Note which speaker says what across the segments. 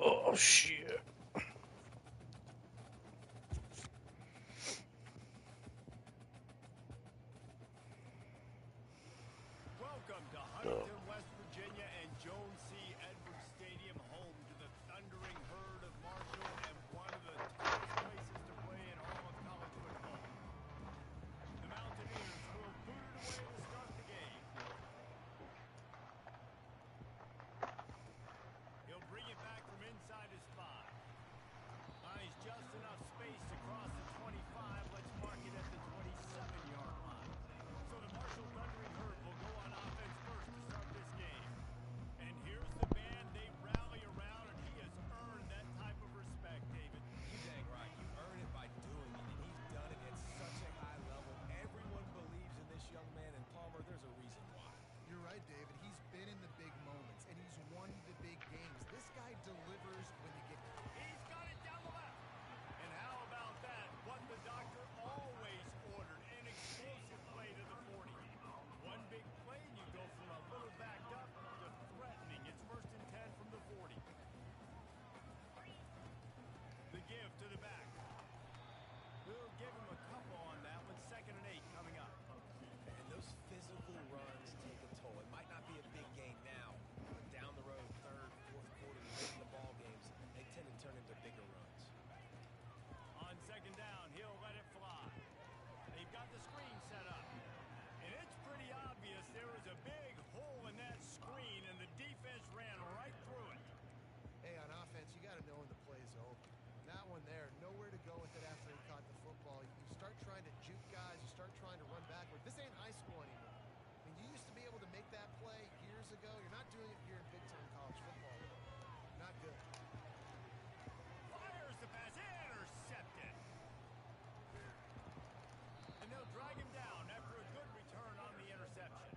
Speaker 1: Oh, shit.
Speaker 2: Welcome to Huntington, West Virginia and Jones C. Edwards Stadium, home to the thundering herd of Marshall and one of the toughest places to play in all of college football. The Mountaineers will boot it away to start the game. He'll bring it back from inside his 5. Finds just enough space to cross the 25. Let's mark it at the 27-yard line. So the Marshall Thundering Herd will go on offense first to start this game. And here's the man they rally around, and he has earned that type of respect, David.
Speaker 3: You dang right. You earn it by doing it, and he's done it at such a high level. Everyone believes in this young man, and Palmer, there's a reason why.
Speaker 4: You're right, David. He's been in the big moments, and he's won the big games. This guy delivers when you get...
Speaker 2: He's got it down the left. And how about that? What the doctor always ordered, an explosive play to the 40. One big play, and you go from a little backed up to threatening. It's 1st and 10 from the 40. The give to the back. We'll give him a couple on that one. 2nd and 8 coming up.
Speaker 3: And those physical runs take a toll. It might not be a big game now, but down the road, 3rd, 4th quarter, late in the ball games, they tend to turn into bigger runs.
Speaker 2: On 2nd down, he'll let it fly. They've got the screen set up. And it's pretty obvious there was a big hole in that screen, and the defense ran right through it.
Speaker 4: Hey, on offense, you got to know when the play's over. That one there, nowhere to go with it after he caught the football. You start trying to juke guys. You start trying to run backward. This ain't high school anymore. I mean, you used to be able to make that play years ago. You're not doing it here in big-time college football. Not good.
Speaker 2: Fires the pass, intercepted. And they'll drag him down after a good return on the interception.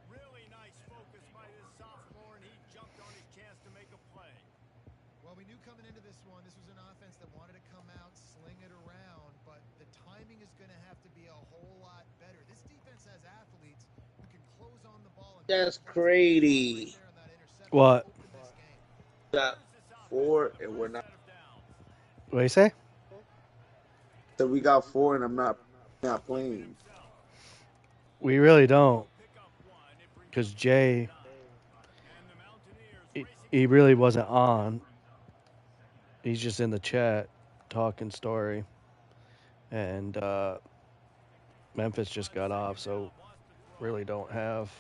Speaker 2: Really nice focus by this sophomore, and he jumped on his chance to make a play.
Speaker 4: Well, we knew coming into this one, this was an offense that wanted to come out, sling it around, but the timing is going to have to be a whole lot better. This defense has athletes who can close on the ball. And
Speaker 1: That's crazy. What? Got 4 and we're not. What do you say?
Speaker 5: So we got 4 and I'm not playing.
Speaker 1: We really don't. Because Jay, he really wasn't on. He's just in the chat talking story. And Memphis just got off, so really don't have.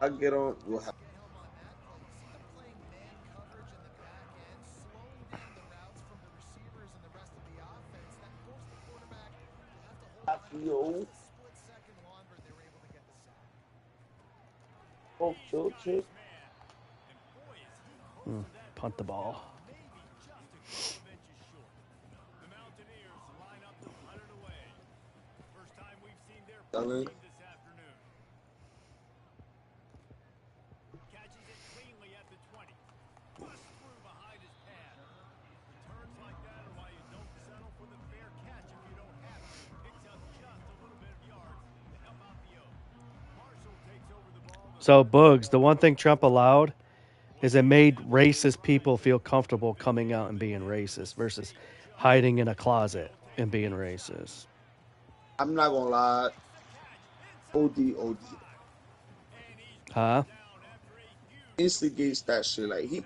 Speaker 5: I get on. We'll have yo. Oh, chill.
Speaker 1: Punt the ball.
Speaker 5: Done.
Speaker 2: Catches it cleanly at the 20. Busts through behind his pad. Returns like that are why you don't settle for the fair catch if you don't have to. Picks up just a little bit of yards to help out the O. Marshall takes over the ball.
Speaker 1: So, Bugs, the one thing Trump allowed is it made racist people feel comfortable coming out and being racist versus hiding in a closet and being racist.
Speaker 5: I'm not gonna lie. OD.
Speaker 1: Huh?
Speaker 5: Instigates that shit. Like he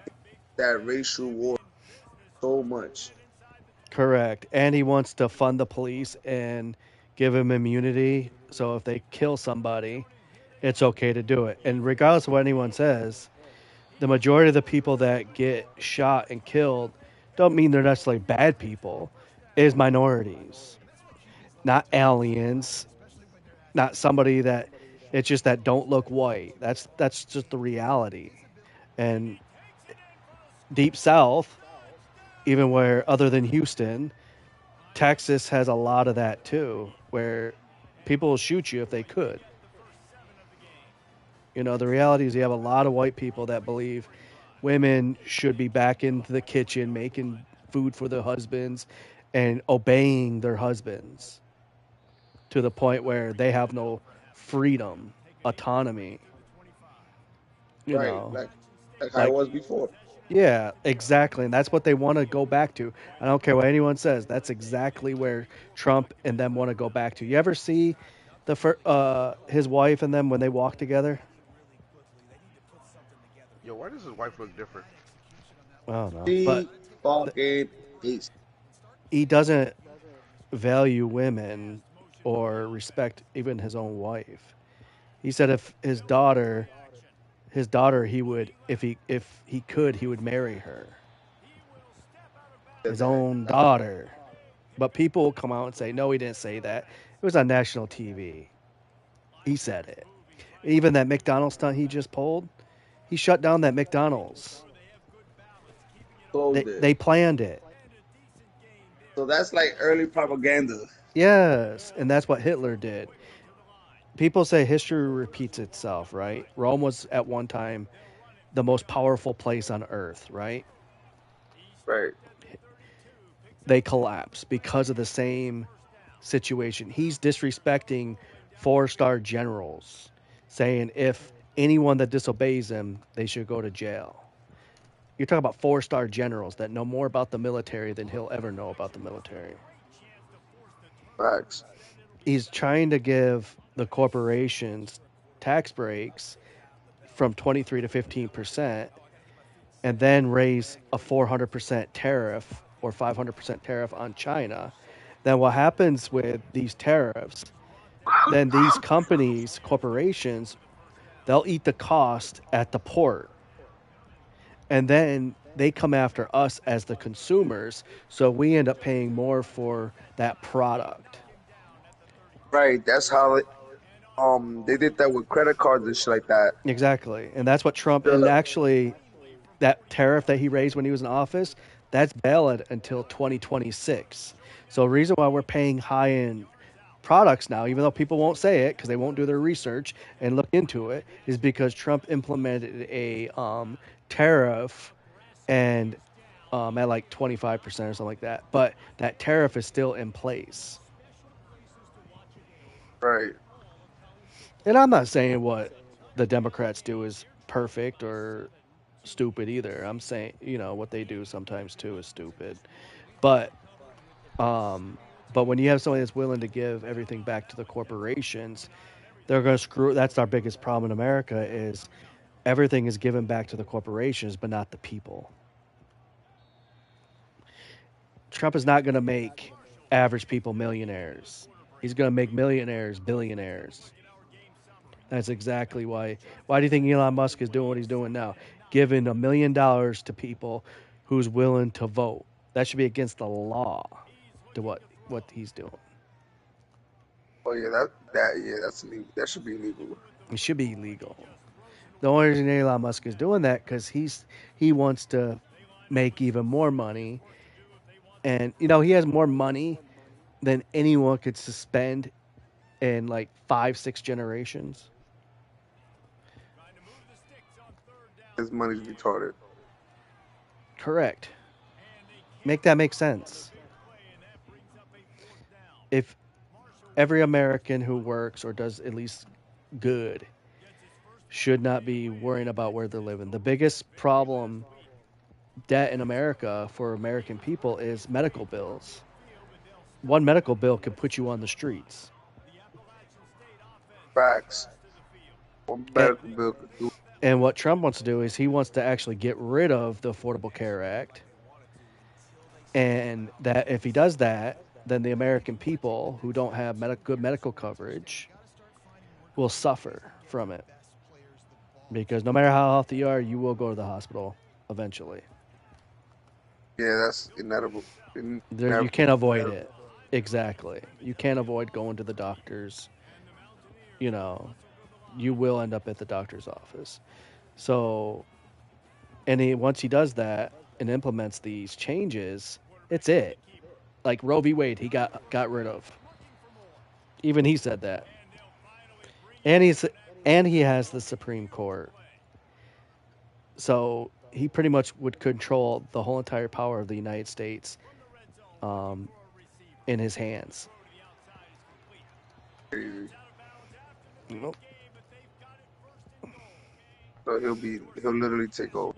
Speaker 5: that racial war so much.
Speaker 1: Correct. And he wants to fund the police and give them immunity. So if they kill somebody, it's okay to do it. And regardless of what anyone says, the majority of the people that get shot and killed don't mean they're necessarily bad people. It is minorities, not aliens, not somebody that it's just that don't look white. That's just the reality. And Deep South, even where other than Houston, Texas has a lot of that too, where people will shoot you if they could. You know, the reality is you have a lot of white people that believe women should be back into the kitchen making food for their husbands and obeying their husbands to the point where they have no freedom, autonomy. You
Speaker 5: Right,
Speaker 1: know,
Speaker 5: like how it
Speaker 1: like
Speaker 5: was before.
Speaker 1: yeah, exactly, and that's what they want to go back to. I don't care what anyone says. That's exactly where Trump and them want to go back to. You ever see his wife and them when they walk together?
Speaker 6: Yo, why does his wife look different?
Speaker 1: I don't know, but
Speaker 5: She fucking hates.
Speaker 1: he doesn't value women or respect even his own wife. He said if his daughter, he would if he could, he would marry her,
Speaker 5: Said
Speaker 1: his
Speaker 5: that.
Speaker 1: own daughter. But people will come out and say, no, he didn't say that. It was on national TV. He said it. Even that McDonald's stunt he just pulled, he shut down that McDonald's. They,
Speaker 5: Closed it.
Speaker 1: they planned it.
Speaker 5: So that's like early propaganda.
Speaker 1: Yes, and that's what Hitler did. People say history repeats itself, right? Rome was at one time the most powerful place on earth, right?
Speaker 5: Right.
Speaker 1: They collapsed because of the same situation. He's disrespecting four-star generals, saying if anyone that disobeys him, they should go to jail. You're talking about four-star generals that know more about the military than he'll ever know about the military.
Speaker 5: Facts.
Speaker 1: He's trying to give the corporations tax breaks from 23 to 15%, and then raise a 400% tariff or 500% tariff on China. Then what happens with these tariffs? Then these companies, corporations, they'll eat the cost at the port, and then they come after us as the consumers, so we end up paying more for that product.
Speaker 5: Right. That's how they did that with credit cards and shit like that.
Speaker 1: Exactly, and that's what Trump, and
Speaker 5: The
Speaker 1: actually that tariff that he raised when he was in office, that's valid until 2026. So the reason why we're paying high end products now, even though people won't say it because they won't do their research and look into it, is because Trump implemented a tariff and at like 25% or something like that. But that tariff is still in place.
Speaker 5: right.
Speaker 1: And I'm not saying what the Democrats do is perfect or stupid either. I'm saying, what they do sometimes too is stupid. But um, but when you have somebody that's willing to give everything back to the corporations, they're going to screw. That's our biggest problem in America is everything is given back to the corporations, but not the people. Trump is not going to make average people millionaires. He's going to make millionaires billionaires. That's exactly why. Why do you think Elon Musk is doing what he's doing now? Giving $1 million to people who's willing to vote. That should be against the law to what he's doing.
Speaker 5: Oh yeah, that's illegal. That should be illegal.
Speaker 1: It should be illegal. The only reason Elon Musk is doing that because he wants to make even more money, and he has more money than anyone could suspend in like 5, 6 generations.
Speaker 5: His money's retarded.
Speaker 1: Correct. Make that make sense. If every American who works or does at least good should not be worrying about where they're living. The biggest problem debt in America for American people is medical bills. One medical bill could put you on the streets.
Speaker 5: Facts. One
Speaker 1: And,
Speaker 5: medical bill could do.
Speaker 1: and what Trump wants to do is he wants to actually get rid of the Affordable Care Act. And that if he does that, then the American people who don't have good medical coverage will suffer from it. Because no matter how healthy you are, you will go to the hospital eventually.
Speaker 5: Yeah, that's inevitable.
Speaker 1: You can't avoid it. Exactly. You can't avoid going to the doctors. You know, you will end up at the doctor's office. So, and once he does that and implements these changes, it's it. Like Roe v. Wade, he got rid of. Even he said that. And he has the Supreme Court. So he pretty much would control the whole entire power of the United States um, in his hands.
Speaker 5: Crazy.
Speaker 1: Nope.
Speaker 5: So he'll literally take over.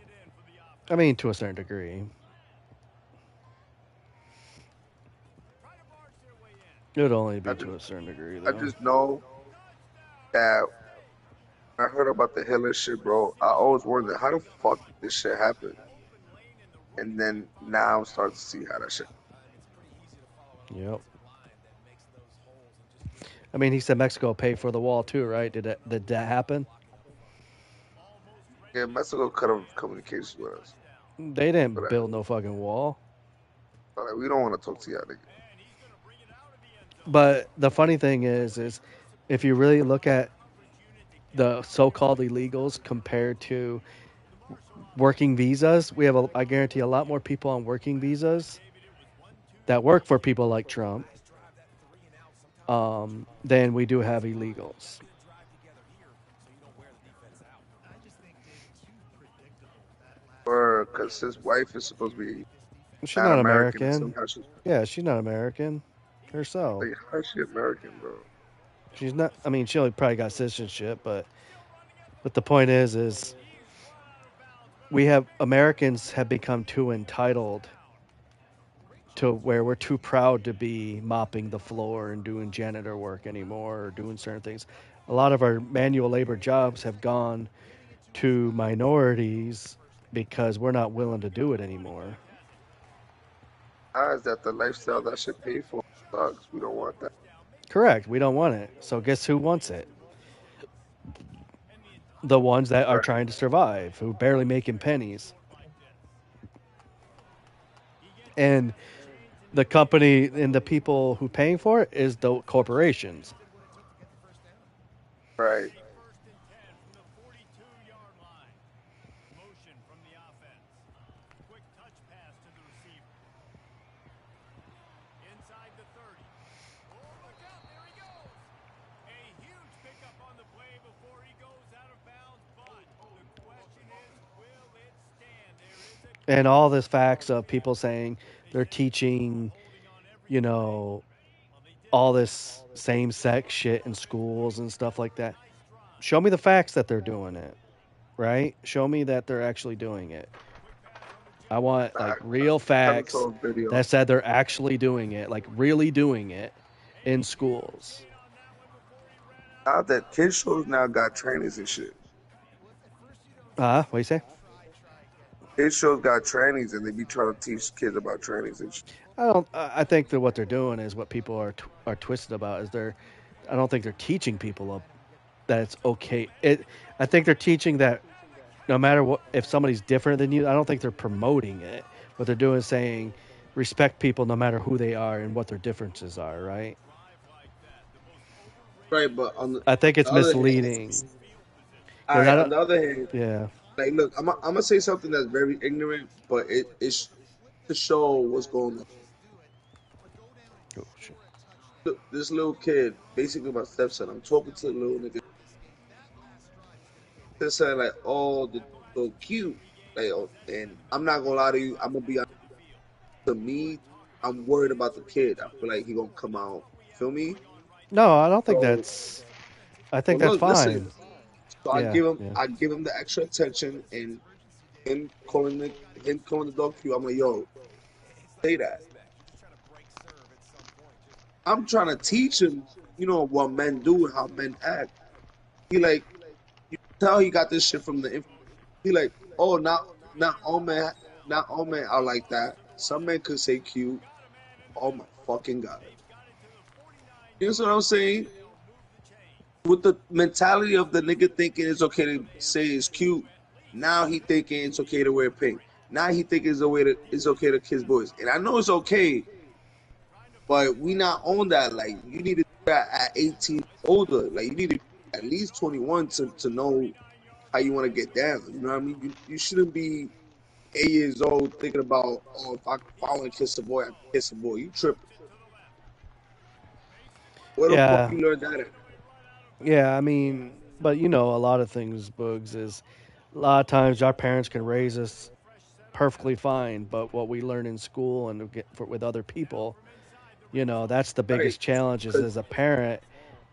Speaker 1: I mean, to a certain degree. It would only
Speaker 5: I
Speaker 1: be
Speaker 5: just
Speaker 1: to a certain degree,
Speaker 5: I
Speaker 1: though.
Speaker 5: just know that when I heard about the Hitler shit, bro, I always wondered how the fuck did this shit happen? And then now I'm starting to see how that shit.
Speaker 1: Yep. I mean, he said Mexico paid for the wall too, right? Did that happen?
Speaker 5: Yeah, Mexico cut off communications with us.
Speaker 1: They
Speaker 5: But
Speaker 1: didn't build no fucking wall.
Speaker 5: like, we don't want to talk to y'all niggas.
Speaker 1: But the funny thing is if you really look at the so-called illegals compared to working visas, we have I guarantee a lot more people on working visas that work for people like Trump than we do have illegals.
Speaker 5: Or because his wife is supposed to be
Speaker 1: She's
Speaker 5: not
Speaker 1: not
Speaker 5: American, and
Speaker 1: American.
Speaker 5: somehow she's
Speaker 1: Yeah, she's not American herself.
Speaker 5: like, how is she American, bro?
Speaker 1: She's not. I mean, she only probably got citizenship, but the point is we have Americans have become too entitled to where we're too proud to be mopping the floor and doing janitor work anymore or doing certain things. A lot of our manual labor jobs have gone to minorities because we're not willing to do it anymore.
Speaker 5: How is that the lifestyle that should pay for sucks? We don't want that.
Speaker 1: Correct. We don't want it. So guess who wants it? The ones that are
Speaker 5: Right.
Speaker 1: trying to survive, who barely making pennies. And the company and the people who paying for it is the corporations.
Speaker 5: Right.
Speaker 1: And all this facts of people saying they're teaching, you know, all this same sex shit in schools and stuff like that. Show me the facts that they're doing it, right? Show me that they're actually doing it. I want like real
Speaker 5: Send us
Speaker 1: facts
Speaker 5: a video.
Speaker 1: that said they're actually doing it, like really doing it in schools.
Speaker 5: Now that kids shows now got trainings and shit.
Speaker 1: What do you say?
Speaker 5: Kids shows got trainings and they be trying to teach kids about trainings and shit.
Speaker 1: I don't. I think that what they're doing is what people are twisted about. Is they're. I don't think they're teaching people that it's okay. I think they're teaching that no matter what, if somebody's different than you, I don't think they're promoting it. What they're doing is saying respect people no matter who they are and what their differences are. Right.
Speaker 5: Right, but on
Speaker 1: I think
Speaker 5: the
Speaker 1: it's
Speaker 5: other hand,
Speaker 1: misleading
Speaker 5: all
Speaker 1: because
Speaker 5: right,
Speaker 1: I
Speaker 5: on
Speaker 1: don't.
Speaker 5: the other hand,
Speaker 1: Yeah.
Speaker 5: like, look, I'm gonna say something that's very ignorant, but it's to show what's going on.
Speaker 1: Oh, shit.
Speaker 5: Look, this little kid, basically my stepson, I'm talking to the little nigga, they're saying like, oh, the so cute, like, oh, and I'm not gonna lie to you, I'm gonna be honest. To me, I'm worried about the kid. I feel like he gonna come out. Feel me?
Speaker 1: No, I don't think
Speaker 5: So,
Speaker 1: that's. I think
Speaker 5: well,
Speaker 1: that's
Speaker 5: look, listen.
Speaker 1: fine.
Speaker 5: So
Speaker 1: Yeah. Yeah.
Speaker 5: I give him the extra attention, and him calling the dog cute. I'm like, yo, say that. I'm trying to teach him, what men do and how men act. He like, you tell he got this shit from he like, oh, not all men are like that. Some men could say cute. Oh my fucking god. You know what I'm saying? With the mentality of the nigga thinking it's okay to say it's cute, now he thinking it's okay to wear pink. Now he thinking it's okay to kiss boys. And I know it's okay, but we not on that. Like, you need to do that at 18 older. Like, you need to be at least 21 to know how you want to get down. You know what I mean? You shouldn't be 8 years old thinking about, oh, if I want to kiss a boy, I can kiss a boy. You tripping. Where the fuck
Speaker 1: Yeah.
Speaker 5: you learn that at?
Speaker 1: Yeah. I mean, but a lot of things, Boogs, is a lot of times our parents can raise us perfectly fine, but what we learn in school and with other people, that's the
Speaker 5: Right.
Speaker 1: biggest challenge. Is as a parent,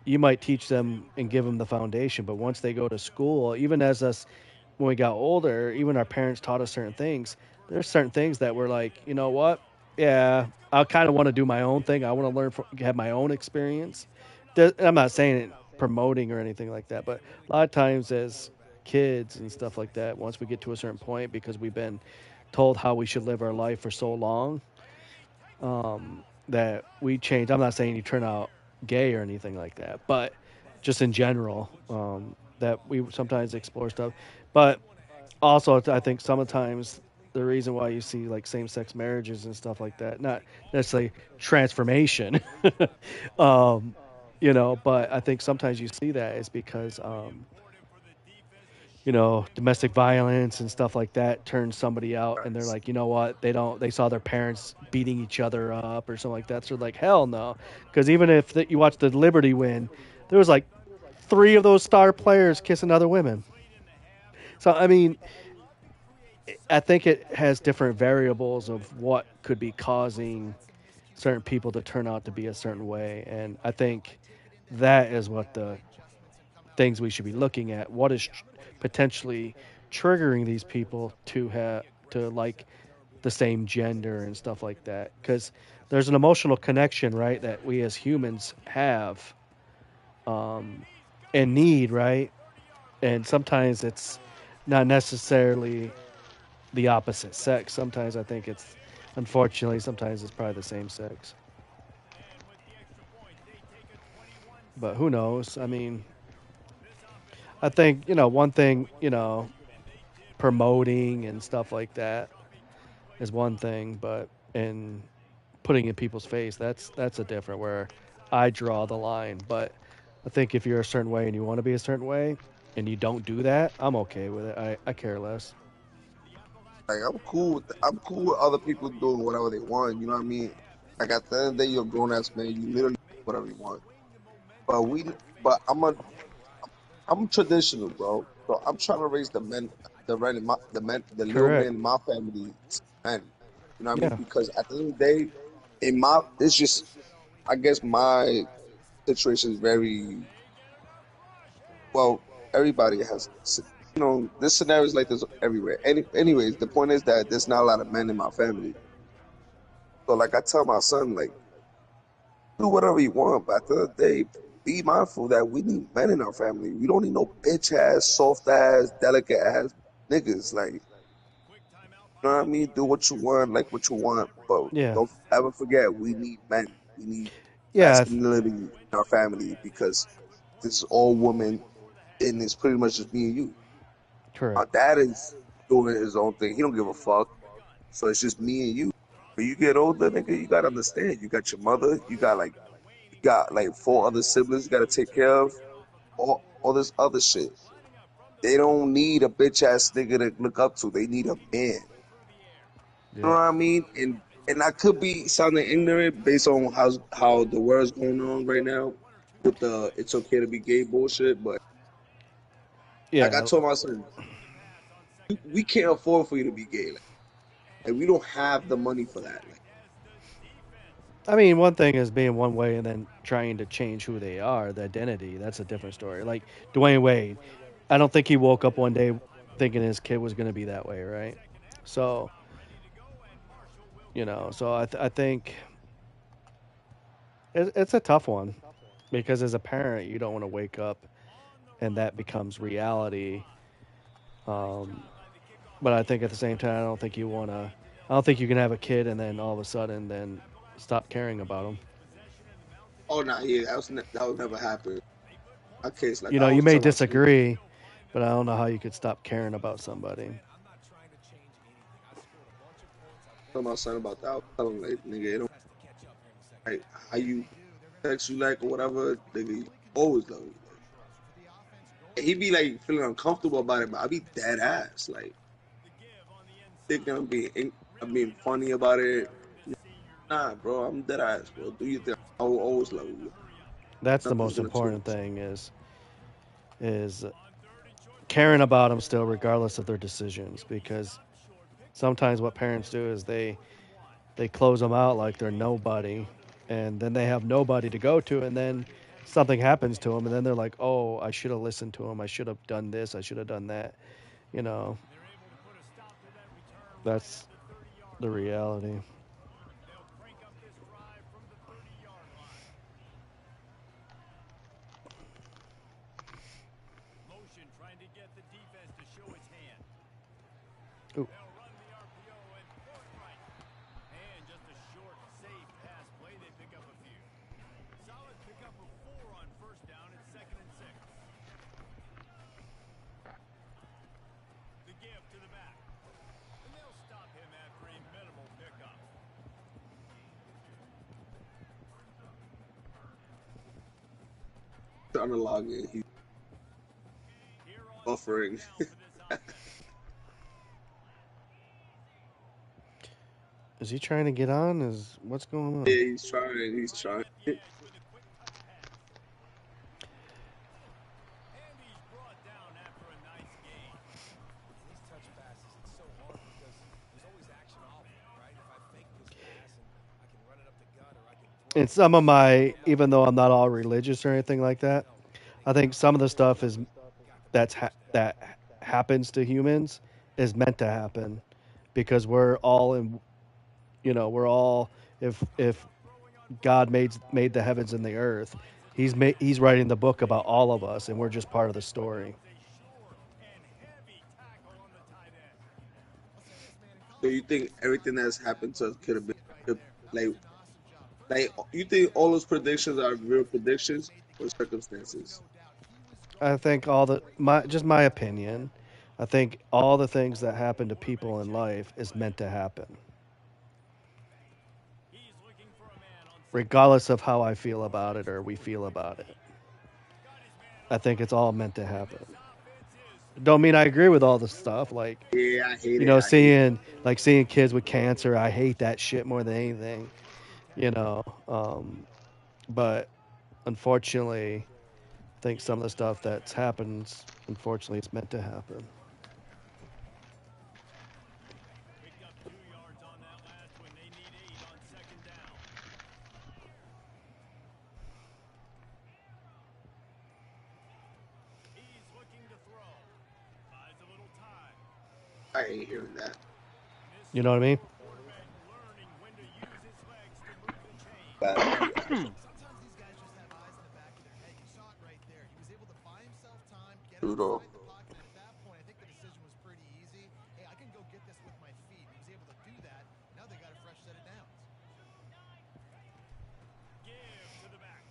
Speaker 1: you might teach them and give them the foundation, but once they go to school, even as us when we got older, even our parents taught us certain things. There's certain things that we're like, you know what? Yeah, I kind of want to do my own thing. I want to learn from, have my own experience. I'm not saying it promoting or anything like that, but a lot of times as kids and stuff like that, once we get to a certain point, because we've been told how we should live our life for so long, that we change. I'm not saying you turn out gay or anything like that, but just in general, that we sometimes explore stuff. But also, I think sometimes the reason why you see like same-sex marriages and stuff like that, not necessarily transformation, um, but I think sometimes you see that is because domestic violence and stuff like that turns somebody out and they're like, you know what, they saw their parents beating each other up or something like that. So they're like, hell no. Because even if you watch the Liberty win, there was like three of those star players kissing other women. So, I mean, I think it has different variables of what could be causing certain people to turn out to be a certain way. And I think that is what the things we should be looking at. What is potentially triggering these people to have to like the same gender and stuff like that? Because there's an emotional connection, right, that we as humans have and need, right? And sometimes it's not necessarily the opposite sex. Sometimes I think it's, unfortunately, sometimes it's probably the same sex. But who knows? I mean, I think, one thing, promoting and stuff like that is one thing, but in putting in people's face, that's a different where I draw the line. But I think if you're a certain way and you want to be a certain way and you don't do that, I'm okay with it. I care less.
Speaker 5: Like I'm cool with other people doing whatever they want. You know what I mean? Like at the end of the day, you're a grown ass man. You literally do whatever you want. But but I'm traditional, bro. So I'm trying to raise the little
Speaker 1: Correct.
Speaker 5: men in my family, to men. You know what I mean?
Speaker 1: Yeah.
Speaker 5: Because at the end of the day, it's just, I guess my situation is very well. Everybody has, this scenario is like this everywhere. Anyways, the point is that there's not a lot of men in my family. So like I tell my son, like, do whatever you want, but at the end of the day, be mindful that we need men in our family. We don't need no bitch ass, soft ass, delicate ass niggas. Like, you know what I mean? Do what you want, like what you want, but
Speaker 1: Yeah.
Speaker 5: don't ever forget we need men. We need
Speaker 1: Yeah.
Speaker 5: masculinity in our family because this is all women and it's pretty much just me and you. My
Speaker 1: Correct.
Speaker 5: dad is doing his own thing. He don't give a fuck. So it's just me and you. When you get older, nigga, you gotta understand. You got your mother. You got like four other siblings you gotta take care of. All this other shit. They don't need a bitch ass nigga to look up to. They need a man. You know
Speaker 1: Yeah.
Speaker 5: what I mean? And I could be sounding ignorant based on how the world's going on right now with the it's okay to be gay bullshit. But like I
Speaker 1: Yeah.
Speaker 5: told my son, we can't afford for you to be gay. Like we don't have the money for that. Like
Speaker 1: I mean, one thing is being one way and then trying to change who they are, the identity. That's a different story. Like Dwayne Wade, I don't think he woke up one day thinking his kid was going to be that way, right? So, I think it's a tough one because as a parent, you don't want to wake up and that becomes reality. Um, but I think at the same time, I don't think you want to. I don't think you can have a kid and then all of a sudden then stop caring about them.
Speaker 5: oh nah, yeah, that would never happen. My case, like
Speaker 1: You
Speaker 5: I
Speaker 1: know, you
Speaker 5: always
Speaker 1: may
Speaker 5: tell my son,
Speaker 1: disagree, but I don't know how you could stop caring about somebody.
Speaker 3: I'm not trying to change anything. I scored a bunch of points. I
Speaker 5: tell
Speaker 3: played
Speaker 5: my
Speaker 3: well.
Speaker 5: son about that. I tell him like, nigga, it don't
Speaker 3: Has to catch up here in the second
Speaker 5: like
Speaker 3: half.
Speaker 5: how you text you like or whatever, nigga, you always love you. Like, and he be like feeling uncomfortable about it, but I be dead ass. Like thinking I'm being funny about it. Nah, bro, I'm dead ass, bro. Do you think I will always love you?
Speaker 1: That's the
Speaker 5: Nothing's
Speaker 1: most
Speaker 5: gonna
Speaker 1: important
Speaker 5: change.
Speaker 1: thing is caring about them still, regardless of their decisions. Because sometimes what parents do is they close them out like they're nobody, and then they have nobody to go to, and then something happens to them, and then they're like, "Oh, I should have listened to him. I should have done this. I should have done that." You know,
Speaker 2: They're able to put a stop to that return right
Speaker 1: that's
Speaker 2: at the 30-yard
Speaker 1: the
Speaker 2: line.
Speaker 1: reality.
Speaker 2: They'll crank up this drive from the 30-yard line. Motion trying to get the defense to show its hand.
Speaker 1: Ooh.
Speaker 2: They'll run the RPO and throw it right. And just a short, safe pass play. They pick up a few. Solid pickup of 4 on first down. It's 2nd and 6. The give to the back. And they'll stop him after a minimal pickup.
Speaker 5: Trying to log in. He's
Speaker 2: Here on
Speaker 5: buffering.
Speaker 2: fourth down for this offense.
Speaker 1: Is he trying to get on? Is what's going on?
Speaker 5: Yeah, he's trying. He's trying.
Speaker 2: Right at the edge with a quick touch pass. And he's brought down after a nice gain.
Speaker 3: And these touch passes, it's so hard because there's always action off it, right? If I fake this pass and I can run it up the gut or I can throw
Speaker 1: And
Speaker 3: it.
Speaker 1: some of my, even though I'm not all religious or anything like that, I think some of the stuff is that happens to humans is meant to happen because we're all in, we're all if God made the heavens and the earth, he's writing the book about all of us, and we're just part of the story.
Speaker 2: A short and heavy tackle on the tight end.
Speaker 4: I'll say this, man. In
Speaker 5: So
Speaker 4: college
Speaker 5: you think
Speaker 4: football,
Speaker 5: everything that's happened to us could have been
Speaker 4: right
Speaker 5: could-
Speaker 4: there.
Speaker 5: like
Speaker 4: That was an awesome job. First
Speaker 5: like
Speaker 4: off,
Speaker 5: you think all those predictions are real predictions or circumstances?
Speaker 4: no doubt he was
Speaker 1: I
Speaker 4: going
Speaker 1: think all the my opinion, I think all the things that happen to people in life is meant to happen,
Speaker 2: He's looking for a man on
Speaker 1: regardless of how I feel about it or we feel about it.
Speaker 2: got his man
Speaker 1: I
Speaker 2: on.
Speaker 1: think it's all meant to happen.
Speaker 2: This offense is
Speaker 1: Don't mean I agree with all the stuff, like
Speaker 5: Yeah, I hate it. I hate it.
Speaker 1: seeing kids with cancer. I hate that shit more than anything, you know. But unfortunately, I think some of the stuff that's happens, unfortunately, it's meant to happen.
Speaker 2: picked up 2 yards on that last one. They need 8 on 2nd down. He's looking to throw. Buys a little time.
Speaker 5: I hate hearing that.
Speaker 2: This
Speaker 1: You know what I mean?
Speaker 2: sophomore quarterback learning when to use his legs to move the chain.
Speaker 5: Bad idea.
Speaker 4: sometimes these guys just have eyes in the back of their head. You saw it right there. He was able to buy himself time, get
Speaker 5: Brutal.
Speaker 4: outside the pocket, and at that point, I think the decision was pretty easy. Hey, I can go get this with my feet. He was able to do that. Now they got a fresh set of downs.
Speaker 2: Give to the back.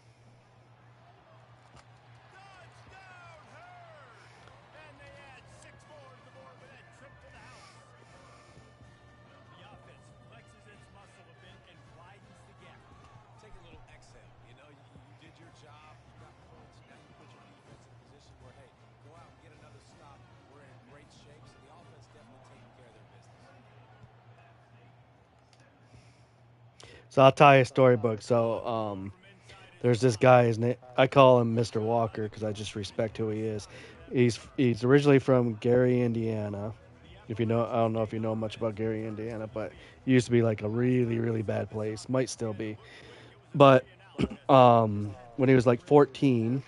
Speaker 2: Touchdown, Herd! And they add 6 more to the board with that trip to the house. The offense flexes its muscle a bit and widens the gap.
Speaker 3: Take a little exhale. You know, you did your job. You got points. Now you put your defense in a position where, hey, go out and get another stop. We're in great shape. So the offense definitely taking care of their business.
Speaker 1: So I'll tell you a storybook. So there's this guy. His name, I call him Mr. Walker because I just respect who he is. He's originally from Gary, Indiana. If you know, I don't know if you know much about Gary, Indiana, but it used to be like a really, really bad place. Might still be. But when he was like 14,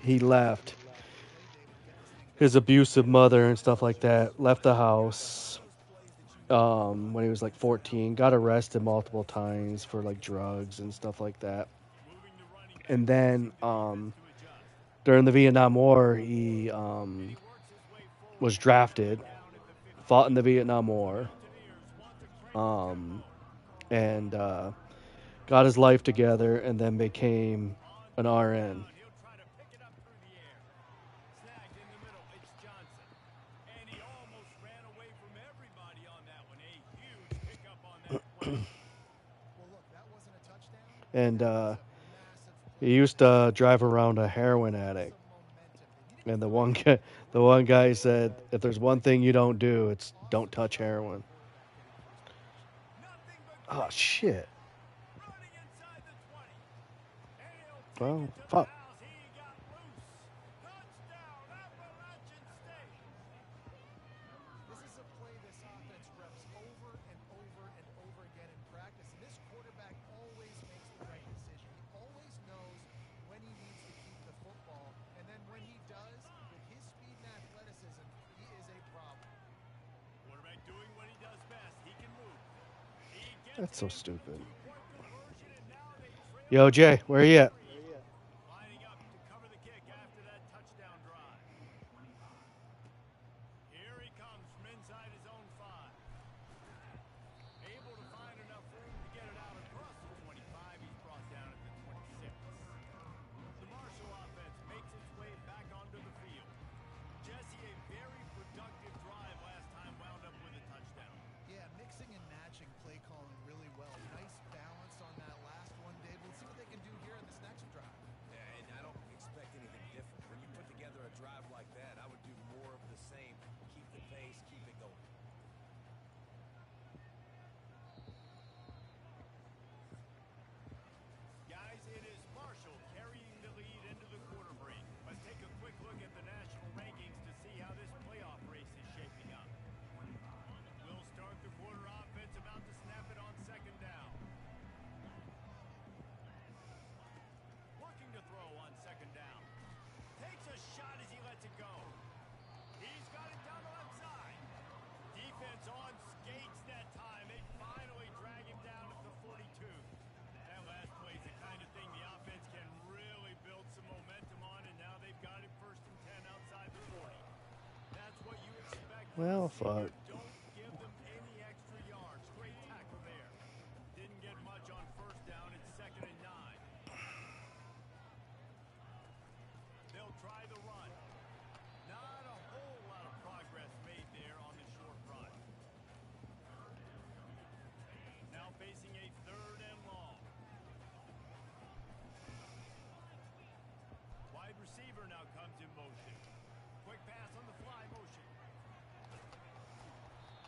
Speaker 1: he left his abusive mother and stuff like that. Left the house when he was like 14. Got arrested multiple times for like drugs and stuff like that. And then during the Vietnam War, he was drafted, fought in the Vietnam War, and got his life together, and then became an RN.
Speaker 2: He'll try to pick it up through the air. Snagged in the middle. It's Johnson. And he almost ran away from everybody on that one. A huge pickup on that play.
Speaker 4: Well, look, that wasn't a touchdown.
Speaker 1: And
Speaker 4: That was a massive
Speaker 1: he used to drive around a heroin addict. And the one guy said, if there's one thing you don't do, it's don't touch heroin.
Speaker 2: Nothing but
Speaker 1: Oh shit.
Speaker 2: running inside the 20. And he'll take
Speaker 1: Well,
Speaker 2: it to the
Speaker 1: fuck.
Speaker 2: house. He got loose. Touchdown, Appalachian State.
Speaker 4: This is a play this offense reps over and over and over again in practice. And this quarterback always makes the right decision. He always knows when he needs to keep the football. And then when he does, with his speed and athleticism, he is
Speaker 1: That's so stupid. Yo, Jay, where are you at?
Speaker 2: Lining up to cover the kick after that touchdown drive. Here he comes from inside his own 5. Able to find enough room to get it out across the 25. He's brought down at the 26. The Marshall offense makes its way back onto the field. Jesse, a very productive drive last time, wound up with a touchdown.
Speaker 4: Yeah, mixing and matching play calling really well. Nice balance on that last one, Dave. We'll see what they can do here in this next drive.
Speaker 3: Yeah, and I don't expect anything different. When you put together a drive like that, I would do more of the same. Keep the pace, keep it going.
Speaker 2: Guys, it is Marshall carrying the lead into the quarter break. Let's take a quick look at the national rankings to see how this playoff race is shaping up. We'll start the quarter offense about to snap it on second down. Looking to throw on second down. Takes a shot as he lets it go. He's got it down the left side. Defense on skates that time. They finally drag him down at the 42. That last play is the kind of thing the offense can really build some momentum on, and now they've got it 1st and 10 outside the 40. That's what you expect.
Speaker 1: Well, fuck.
Speaker 2: Don't give them any extra yards. Great tackle there. Didn't get much on 1st down. It's 2nd and 9. They'll try the run. Not a whole lot of progress made there on the short run. Now facing a 3rd and long. Wide receiver now comes in motion. Quick pass on the fly motion.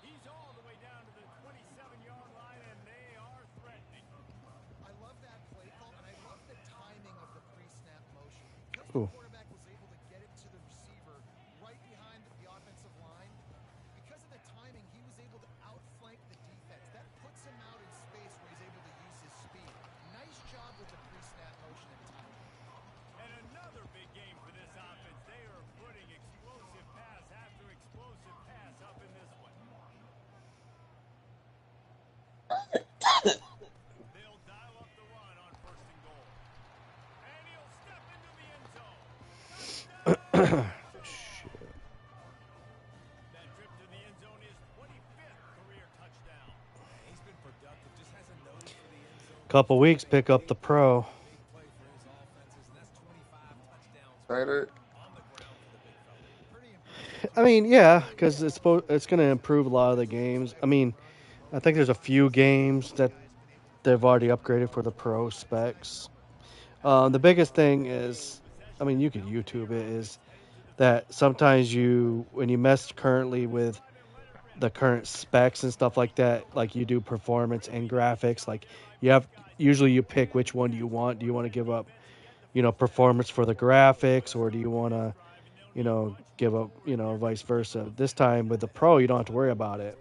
Speaker 2: He's all the way down to the 27-yard line, and they are threatening.
Speaker 4: I love that play call, and I love the timing of the pre-snap motion. Because
Speaker 1: Ooh.
Speaker 4: the quarterback was able to get it to the receiver right behind the offensive line, because of the timing, he was able to outflank the defense. That puts him out in space where he's able to use his speed. Nice job with the pre-snap motion and timing.
Speaker 2: And another big game for this offense. They are putting explosive pass after explosive pass up in this one. They'll dial up the run on 1st and goal. And he'll step into the end zone. Touchdown! That trip to the end zone is 25th career touchdown.
Speaker 3: He's been productive, just has a nose for the end zone.
Speaker 1: Couple weeks, pick up the pro.
Speaker 3: Big play for his offenses, and that's 25 touchdowns
Speaker 5: Excited?
Speaker 3: on the ground for the big fella.
Speaker 4: Pretty impressive.
Speaker 1: I mean, yeah, because it's going to improve a lot of the games. I mean, I think there's a few games that they've already upgraded for the pro specs. The biggest thing is, I mean, you could YouTube it, is that sometimes when you mess currently with the current specs and stuff like that, like you do performance and graphics, like usually you pick which one do you want. Do you want to give up, performance for the graphics, or do you want to, give up, vice versa. This time with the pro, you don't have to worry about it.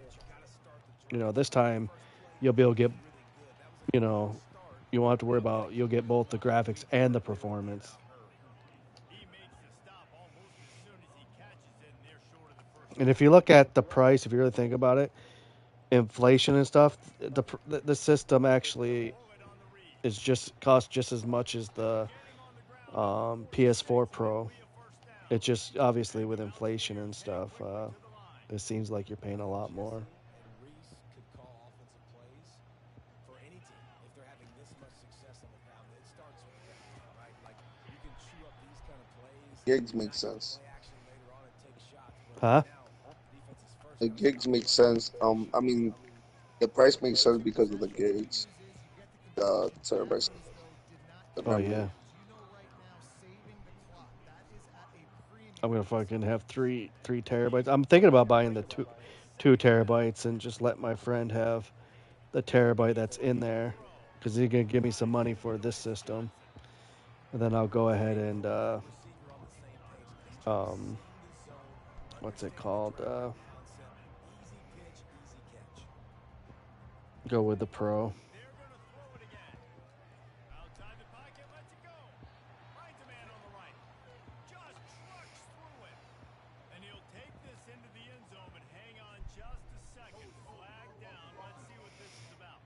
Speaker 1: This time you'll be able to get, you won't have to worry about, you'll get both the graphics and the performance.
Speaker 2: He makes the stop almost as soon as he catches it, and they're short of the first.
Speaker 1: And if you look at the price, if you really think about it, inflation and stuff, the system actually costs just as much as the PS4 Pro. It just, obviously with inflation and stuff, it seems like you're paying a lot more.
Speaker 3: And Reese could call offensive plays for any team if they're having this much success on the ground. It starts with that, right? Like, you can chew up these kind of plays.
Speaker 5: Gigs make sense.
Speaker 3: Play action later on and take shots. But
Speaker 1: Huh?
Speaker 3: now, defense is first.
Speaker 5: The gigs make sense. I mean, the price makes sense because of the gigs. The terabytes. The
Speaker 1: Oh,
Speaker 5: memory.
Speaker 1: yeah. I'm going to fucking have 3 terabytes. I'm thinking about buying the 2 terabytes and just let my friend have the terabyte that's in there, because he's going to give me some money for this system. And then I'll go ahead and, what's it called? Go with the pro.
Speaker 2: They're going to throw it again. Outside the pocket, lets it go. Finds a man on the right. Just trucks through it. And he'll take this into the end zone, but hang on just a second. Flag down. Let's see what this is about.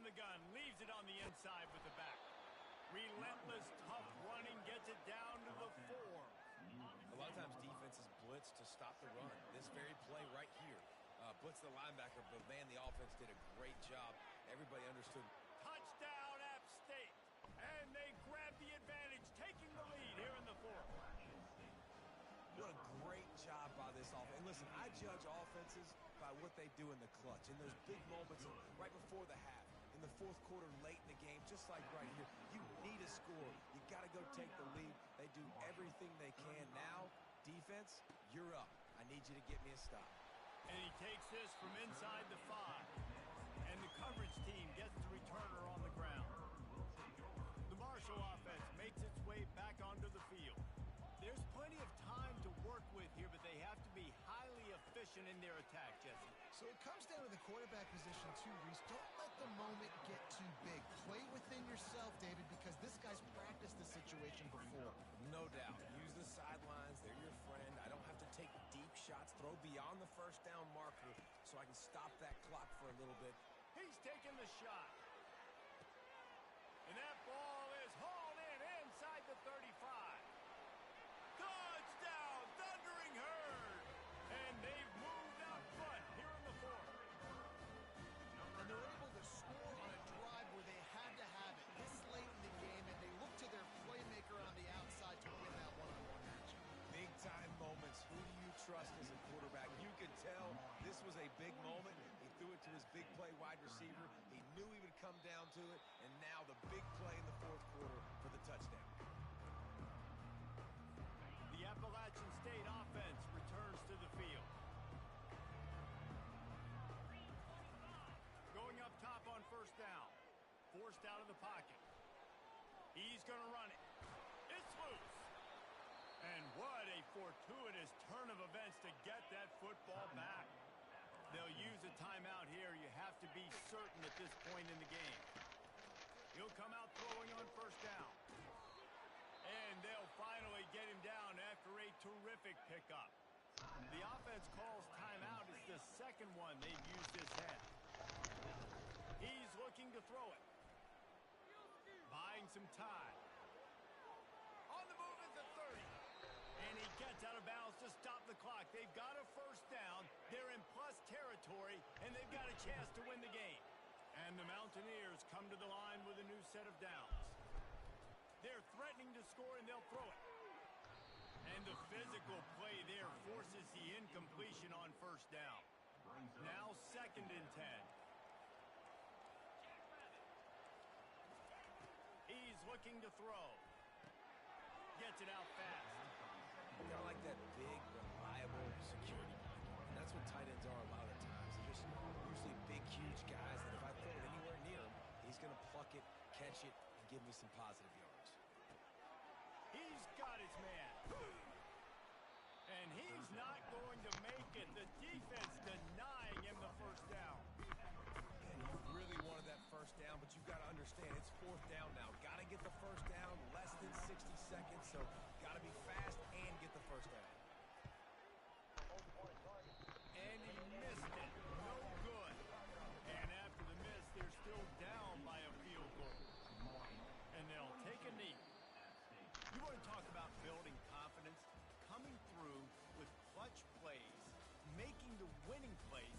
Speaker 2: the gun, leaves it on the inside with the back. Relentless, tough running gets it down to the 4.
Speaker 3: A lot of times defenses blitz to stop the run. This very play right here, blitz the linebacker, but man, the offense did a great job. Everybody understood.
Speaker 2: Touchdown, App State. And they grab the advantage, taking the lead here in the 4th.
Speaker 3: What a great job by this offense. And listen, I judge offenses by what they do in the clutch, in those big moments right before the half, in the 4th quarter, late in the game, just like right here. You need a score. You got to go take the lead. They do everything they can. Now, defense, you're up. I need you to get me a stop.
Speaker 2: And he takes this from inside the 5. And the coverage team gets the returner on the ground. The Marshall offense makes its way back onto the field. There's plenty of time to work with here, but they have to be highly efficient in their attack, Jesse.
Speaker 4: So it comes down to the quarterback position too, Reese. Don't let the moment get too big. Play within yourself, David, because this guy's practiced this situation before.
Speaker 3: No doubt. Use the sidelines. They're your friend. I don't have to take deep shots. Throw beyond the first down marker so I can stop that clock for a little bit.
Speaker 2: He's taking the shot. And that ball is hauled in inside the 35. Touchdown, Thundering Herd! And they've moved out front here in the 4th.
Speaker 4: And they're able to score on a drive where they had to have it this late in the game, and they look to their playmaker on the outside to win that one-on-one matchup.
Speaker 3: Big-time moments. Who do you trust as a quarterback? You could tell this was a big moment. He threw it to his big play wide receiver. He knew he would come down to it, and now the big play in the 4th quarter for the touchdown.
Speaker 2: The Appalachian State offense returns to the field. Going up top on first down. Forced out of the pocket. He's going to run it. It's loose. And what a fortuitous turn of events to get that football back. They'll use a timeout here. You have to be certain at this point in the game. He'll come out throwing on first down. And they'll finally get him down after a terrific pickup. The offense calls timeout. It's the second one they've used this half. He's looking to throw it. Buying some time. On the move at the 30. And he gets out of bounds to stop the clock. They've got a first down. They're in plus territory, and they've got a chance to win the game. And the Mountaineers come to the line with a new set of downs. They're threatening to score, and they'll throw it. And the physical play there forces the incompletion on first down. Now 2nd and 10. He's looking to throw. Gets it out fast.
Speaker 3: Kind of like that big, reliable security blanket. And that's what tight ends are a lot of the times. They're just usually big, huge guys that if I throw it anywhere near him, he's going to pluck it, catch it, and give me some positive yards.
Speaker 2: He's got his man. And he's not going to make it. The defense denying him the first down.
Speaker 3: And you really wanted that first down, but you've got to understand it's 4th down now. Got to get the first down, less than 60 seconds, so got to be fast and get the first down.
Speaker 2: And he missed it. No good. And after the miss, they're still down by a field goal. And they'll take a knee. You want to talk about building confidence? Coming through with clutch plays, making the winning plays,